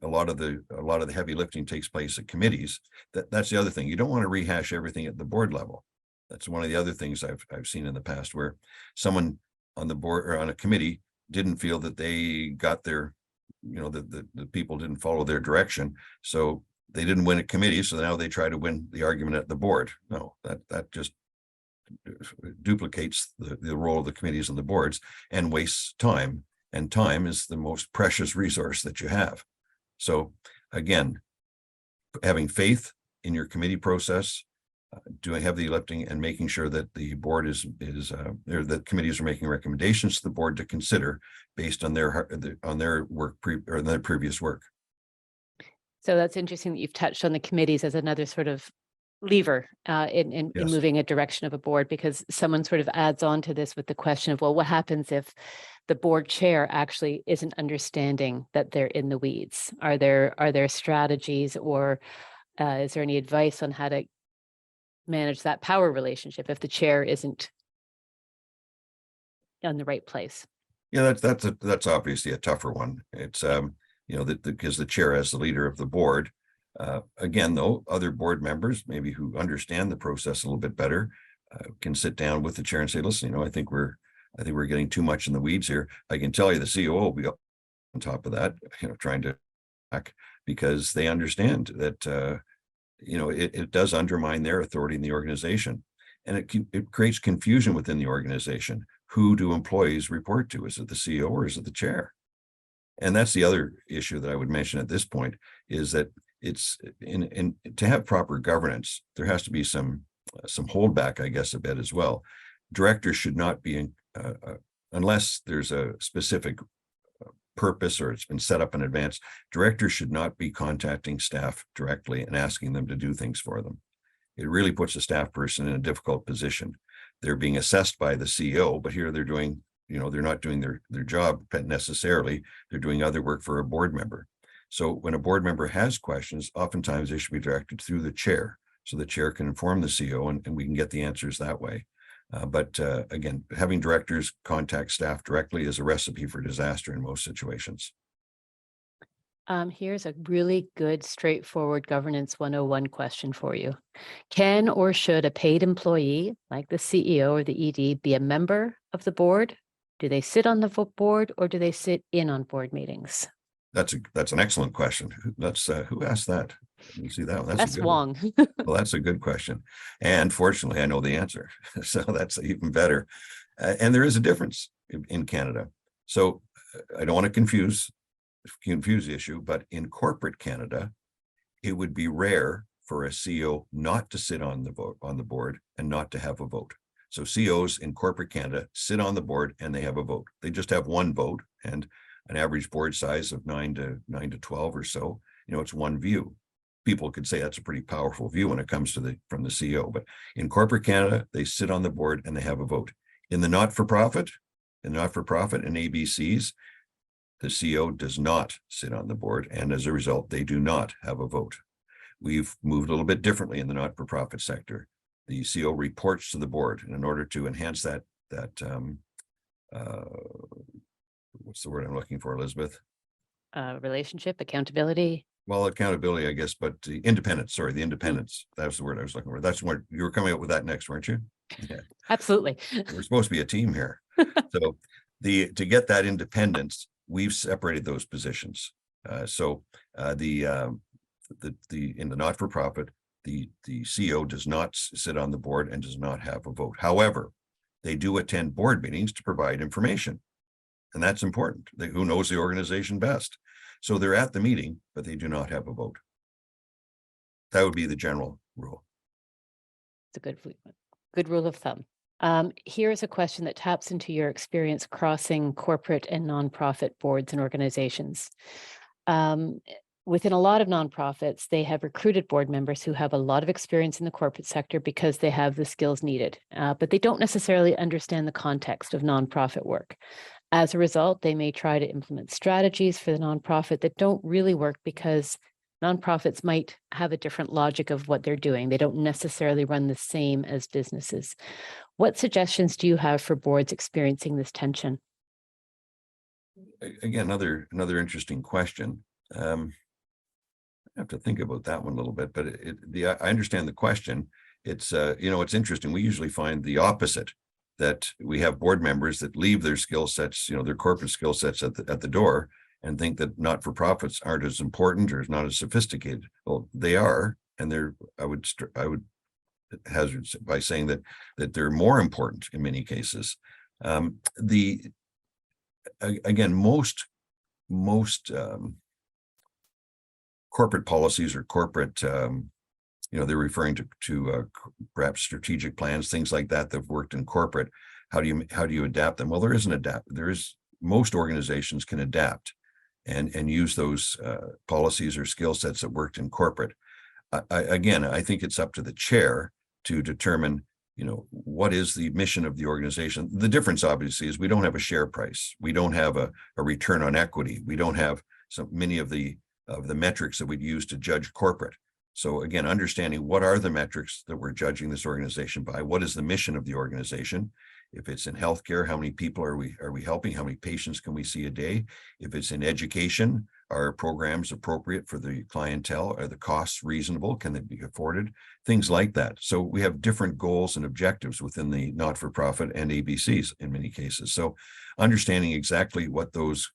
a lot of the heavy lifting takes place at committees, that's the other thing. You don't want to rehash everything at the board level. That's one of the other things I've seen in the past, where someone on the board or on a committee didn't feel that they got their, the people didn't follow their direction, so they didn't win at committee. So now they try to win the argument at the board. No, that just duplicates the role of the committees and the boards and wastes time. And time is the most precious resource that you have. So again, having faith in your committee process, doing heavy lifting and making sure that the board or that committees are making recommendations to the board to consider based on their work or their previous work. So that's interesting that you've touched on the committees as another sort of lever in Yes. moving a direction of a board, because someone sort of adds on to this with the question of, well, what happens if the board chair actually isn't understanding that they're in the weeds? Are there strategies, or is there any advice on how to manage that power relationship if the chair isn't in the right place? Yeah, that's obviously a tougher one. It's because the chair as the leader of the board, again, though, other board members maybe who understand the process a little bit better can sit down with the chair and say, listen, I think we're getting too much in the weeds here. I can tell you the COO will be up on top of that, trying to back, because they understand that it does undermine their authority in the organization, and it creates confusion within the organization. Who do employees report to? Is it the CEO or is it the chair? And that's the other issue that I would mention at this point, is that it's in to have proper governance, there has to be some holdback, I guess, a bit as well. Directors should not be unless there's a specific purpose or it's been set up in advance. Directors should not be contacting staff directly and asking them to do things for them. It really puts a staff person in a difficult position. They're being assessed by the CEO, but here they're doing, they're not doing their job necessarily. They're doing other work for a board member. So when a board member has questions, oftentimes they should be directed through the chair, so the chair can inform the CEO and we can get the answers that way. But again, having directors contact staff directly is a recipe for disaster in most situations. Here's a really good, straightforward governance 101 question for you. Can or should a paid employee, like the CEO or the ED, be a member of the board? Do they sit on the board, or do they sit in on board meetings? That's an excellent question. Who asked that? Let me see that one. That's Wong. Well, that's a good question. And fortunately, I know the answer. So that's even better. And there is a difference in Canada. So I don't want to confuse the issue, but in corporate Canada, it would be rare for a CEO not to sit on the board and not to have a vote. So CEOs in corporate Canada sit on the board and they have a vote. They just have one vote, and an average board size of 9 to 12 or so. It's one view. People could say that's a pretty powerful view when it comes to from the CEO, but in corporate Canada, they sit on the board and they have a vote. In the not-for-profit and ABCs, the CEO does not sit on the board, and as a result, they do not have a vote. We've moved a little bit differently in the not-for-profit sector. The CEO reports to the board, and in order to enhance that what's the word I'm looking for, Elizabeth? Relationship, accountability. Well, accountability, I guess, but the independence. Sorry, the independence. That was the word I was looking for. That's what you were coming up with that next, weren't you? Yeah. Absolutely. We're supposed to be a team here. So to get that independence, we've separated those positions. In the not-for-profit, the CEO does not sit on the board and does not have a vote. However, they do attend board meetings to provide information, and that's important. Who knows the organization best? So they're at the meeting, but they do not have a vote. That would be the general rule. It's a good rule of thumb. Here's a question that taps into your experience crossing corporate and nonprofit boards and organizations. Within a lot of nonprofits, they have recruited board members who have a lot of experience in the corporate sector because they have the skills needed, but they don't necessarily understand the context of nonprofit work. As a result, they may try to implement strategies for the nonprofit that don't really work because nonprofits might have a different logic of what they're doing. They don't necessarily run the same as businesses. What suggestions do you have for boards experiencing this tension? Again, another interesting question. I have to think about that one a little bit, but I understand the question. It's it's interesting. We usually find the opposite, that we have board members that leave their skill sets, their corporate skill sets at the door, and think that not-for-profits aren't as important or not as sophisticated. Well, they are, and I would hazard by saying that they're more important in many cases. Again, most corporate policies or corporate, they're referring to perhaps strategic plans, things like that have worked in corporate. How do you adapt them? Well, there is most organizations can adapt and use those policies or skill sets that worked in corporate. I think it's up to the chair to determine, what is the mission of the organization. The difference obviously is we don't have a share price. We don't have a return on equity. We don't have many of the metrics that we'd use to judge corporate. So again, understanding what are the metrics that we're judging this organization by, what is the mission of the organization? If it's in healthcare, how many people are we helping? How many patients can we see a day? If it's in education, are programs appropriate for the clientele? Are the costs reasonable? Can they be afforded? Things like that. So we have different goals and objectives within the not-for-profit and ABCs in many cases. So understanding exactly what those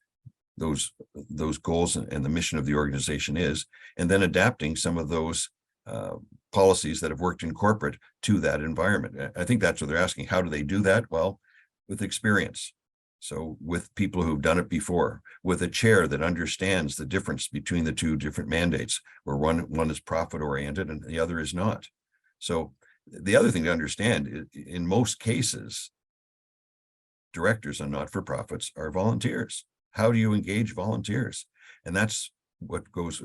goals and the mission of the organization is, and then adapting some of those policies that have worked in corporate to that environment. I think that's what they're asking. How do they do that? Well, with experience. So with people who've done it before, with a chair that understands the difference between the two different mandates, where one is profit oriented and the other is not. So the other thing to understand is, in most cases, directors on not-for-profits are volunteers. How do you engage volunteers? And that's what goes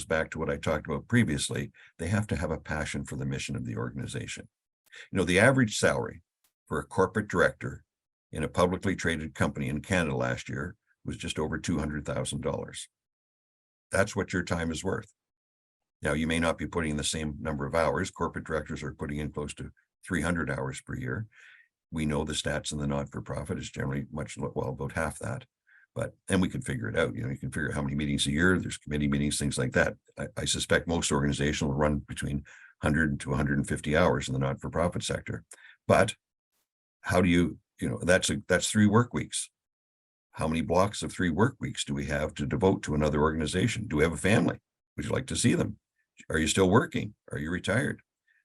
back to what I talked about previously. They have to have a passion for the mission of the organization. The average salary for a corporate director in a publicly traded company in Canada last year was just over $200,000. That's what your time is worth. Now, you may not be putting in the same number of hours. Corporate directors are putting in close to 300 hours per year. We know the stats in the not-for-profit is generally about half that. And we can figure it out. You can figure out how many meetings a year, there's committee meetings, things like that. I suspect most organizations will run between 100 to 150 hours in the not-for-profit sector. But how do you, that's 3 work weeks. How many blocks of 3 work weeks do we have to devote to another organization? Do we have a family? Would you like to see them? Are you still working? Are you retired?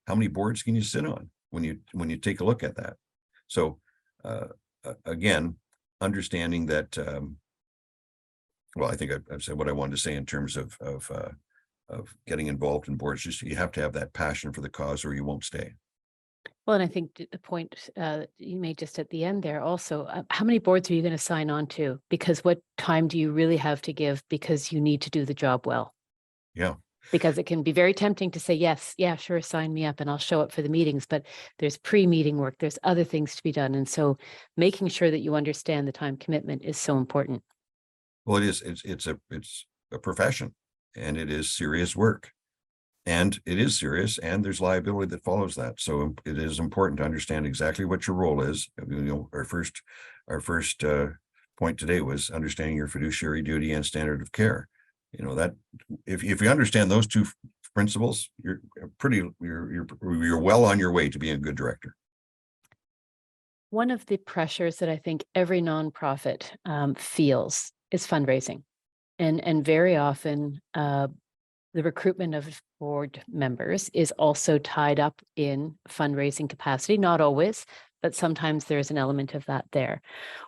How many boards can you sit on when you take a look at that? So again, understanding that, I think I've said what I wanted to say in terms of getting involved in boards. Just you have to have that passion for the cause, or you won't stay. Well, and I think the point you made just at the end there also, how many boards are you going to sign on to? Because what time do you really have to give, because you need to do the job well? Yeah. Because it can be very tempting to say, yes, yeah, sure, sign me up and I'll show up for the meetings, but there's pre-meeting work, there's other things to be done. And so making sure that you understand the time commitment is so important. Well, it is. It's a profession, and it is serious work, and it is serious, and there's liability that follows that. So it is important to understand exactly what your role is. Our first point today was understanding your fiduciary duty and standard of care. That if you understand those 2 principles, you're well on your way to being a good director. One of the pressures that I think every nonprofit feels is fundraising, and very often the recruitment of board members is also tied up in fundraising capacity. Not always, but sometimes there's an element of that there.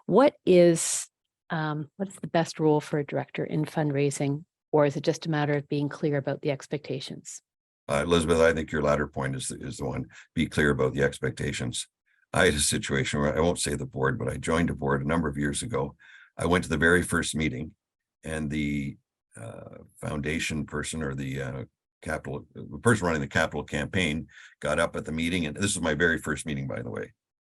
What is the best role for a director in fundraising, or is it just a matter of being clear about the expectations? Elizabeth, I think your latter point is the one. Be clear about the expectations. I had a situation where, I won't say the board, but I joined a board a number of years ago. I went to the very first meeting, and the foundation person, or the person running the capital campaign, got up at the meeting, and this is my very first meeting, by the way,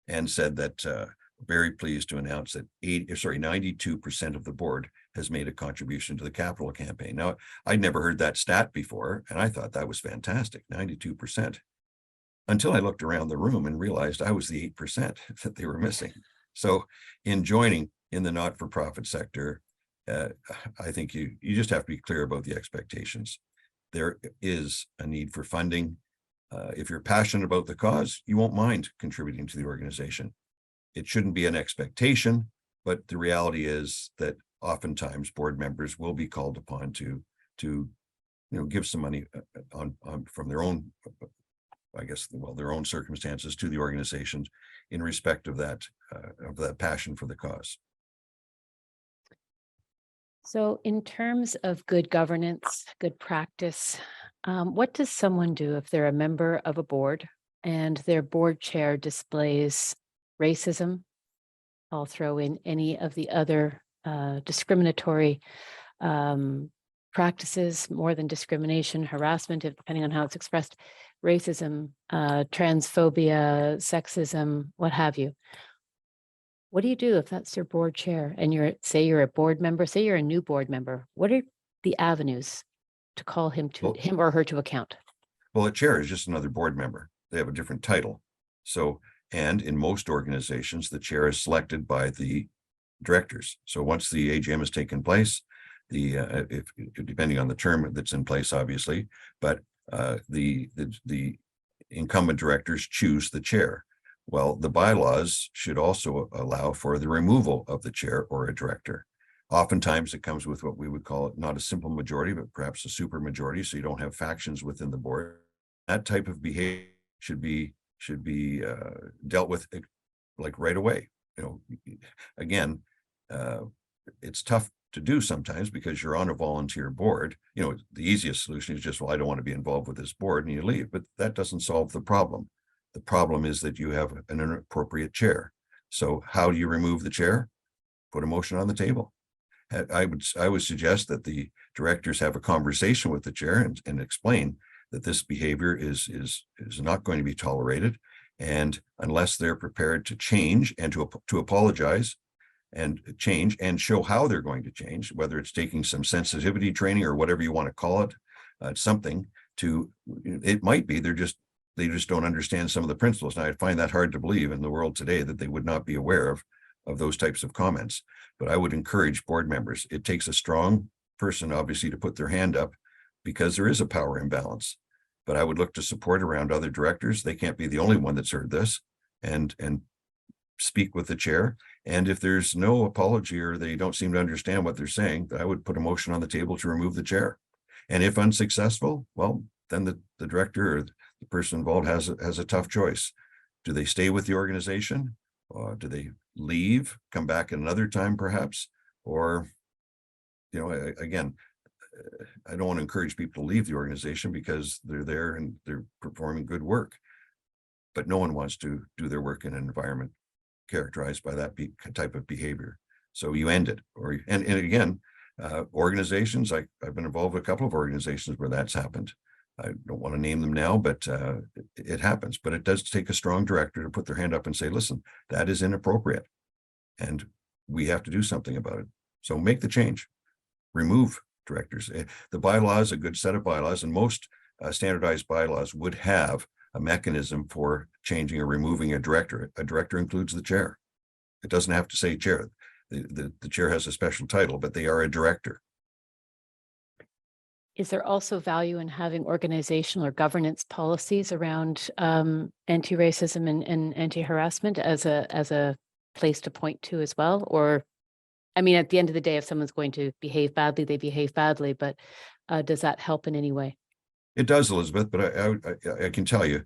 and said that very pleased to announce that 92% of the board has made a contribution to the capital campaign. Now, I'd never heard that stat before, and I thought that was fantastic, 92%, until I looked around the room and realized I was the 8% that they were missing. So in joining in the not-for-profit sector, I think you just have to be clear about the expectations. There is a need for funding. If you're passionate about the cause, you won't mind contributing to the organization. It shouldn't be an expectation, but the reality is that oftentimes board members will be called upon to give some money from their own, their own circumstances to the organizations in respect of that passion for the cause. So, in terms of good governance, good practice, what does someone do if they're a member of a board and their board chair displays racism? I'll throw in any of the other discriminatory practices, more than discrimination, harassment, depending on how it's expressed, racism, transphobia, sexism, what have you. What do you do if that's your board chair and you're a board member, say you're a new board member? What are the avenues to call him Well, or her to account? Well, a chair is just another board member. They have a different title. So, and in most organizations, the chair is selected by the directors. So once the AGM has taken place, if depending on the term that's in place, obviously, but the incumbent directors choose the chair. Well, the bylaws should also allow for the removal of the chair or a director. Oftentimes it comes with what we would call not a simple majority, but perhaps a super majority. So you don't have factions within the board. That type of behavior should be dealt with like right away. Again, it's tough to do sometimes because you're on a volunteer board. The easiest solution is just, well, I don't want to be involved with this board, and you leave. But that doesn't solve the problem. The problem is that you have an inappropriate chair. So how do you remove the chair? Put a motion on the table. I would suggest that the directors have a conversation with the chair and explain that this behavior is not going to be tolerated, and unless they're prepared to change and to apologize and change and show how they're going to change, whether it's taking some sensitivity training or whatever you want to call it, something to, it might be they just don't understand some of the principles. Now, I find that hard to believe in the world today that they would not be aware of those types of comments. But I would encourage board members. It takes a strong person, obviously, to put their hand up because there is a power imbalance. But I would look to support around other directors. They can't be the only one that's heard this, and speak with the chair. And if there's no apology or they don't seem to understand what they're saying, I would put a motion on the table to remove the chair. And if unsuccessful, well, then the director or the person involved has a tough choice. Do they stay with the organization? Do they leave, come back another time perhaps? Or, again, I don't want to encourage people to leave the organization because they're there and they're performing good work. But no one wants to do their work in an environment characterized by that type of behavior. So you end it. And again, organizations, I've been involved with a couple of organizations where that's happened. I don't want to name them now, but it happens. But it does take a strong director to put their hand up and say, listen, that is inappropriate. And we have to do something about it. So make the change. Remove directors. The bylaws, a good set of bylaws, and most standardized bylaws would have a mechanism for changing or removing a director. A director includes the chair. It doesn't have to say chair. The chair has a special title, but they are a director. Is there also value in having organizational or governance policies around anti-racism and anti-harassment as a place to point to as well? Or, I mean, at the end of the day, if someone's going to behave badly, they behave badly, but does that help in any way? It does, Elizabeth, but I can tell you,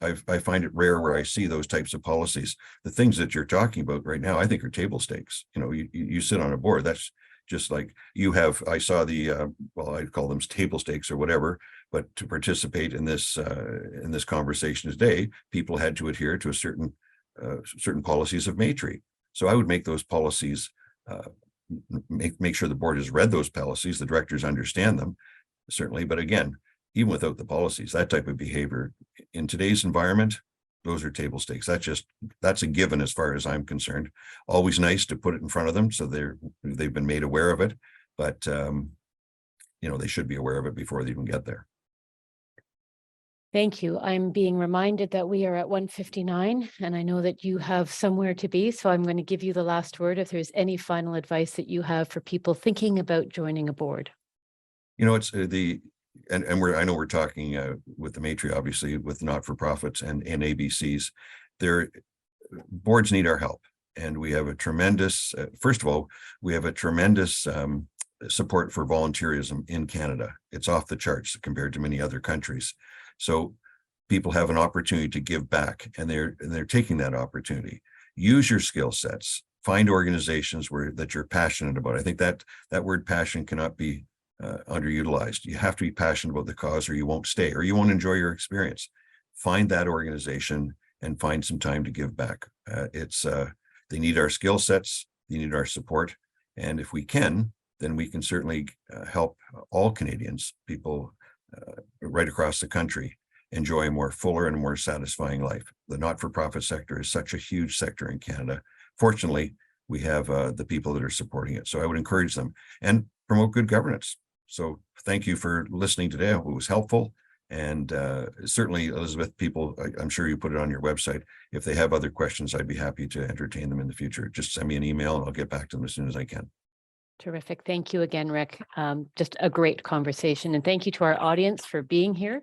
I find it rare where I see those types of policies. The things that you're talking about right now, I think are table stakes. You sit on a board. That's just like you have. I saw well, I call them table stakes or whatever. But to participate in this conversation today, people had to adhere to a certain policies of Matry. So I would make those policies, make sure the board has read those policies, the directors understand them, certainly. But again, even without the policies, that type of behavior in today's environment, those are table stakes. That's a given as far as I'm concerned. Always nice to put it in front of them so they've been made aware of it, but they should be aware of it before they even get there. Thank you. I'm being reminded that we are at 1:59, and I know that you have somewhere to be, so I'm going to give you the last word if there's any final advice that you have for people thinking about joining a board. It's I know we're talking with the Matry, obviously, with not-for-profits and ABCs. Boards need our help, and we have a tremendous. First of all, we have a tremendous support for volunteerism in Canada. It's off the charts compared to many other countries. So people have an opportunity to give back, and they're taking that opportunity. Use your skill sets. find organizations that you're passionate about. I think that word passion cannot be underutilized. You have to be passionate about the cause, or you won't stay, or you won't enjoy your experience. Find that organization and find some time to give back. They need our skill sets, they need our support, and if we can, then we can certainly help all Canadians, people right across the country, enjoy a more fuller and more satisfying life. The not-for-profit sector is such a huge sector in Canada. Fortunately, we have the people that are supporting it. So I would encourage them and promote good governance. So thank you for listening today. I hope it was helpful. And certainly, Elizabeth, I'm sure you put it on your website. If they have other questions, I'd be happy to entertain them in the future. Just send me an email and I'll get back to them as soon as I can. Terrific. Thank you again, Rick. Just a great conversation. And thank you to our audience for being here.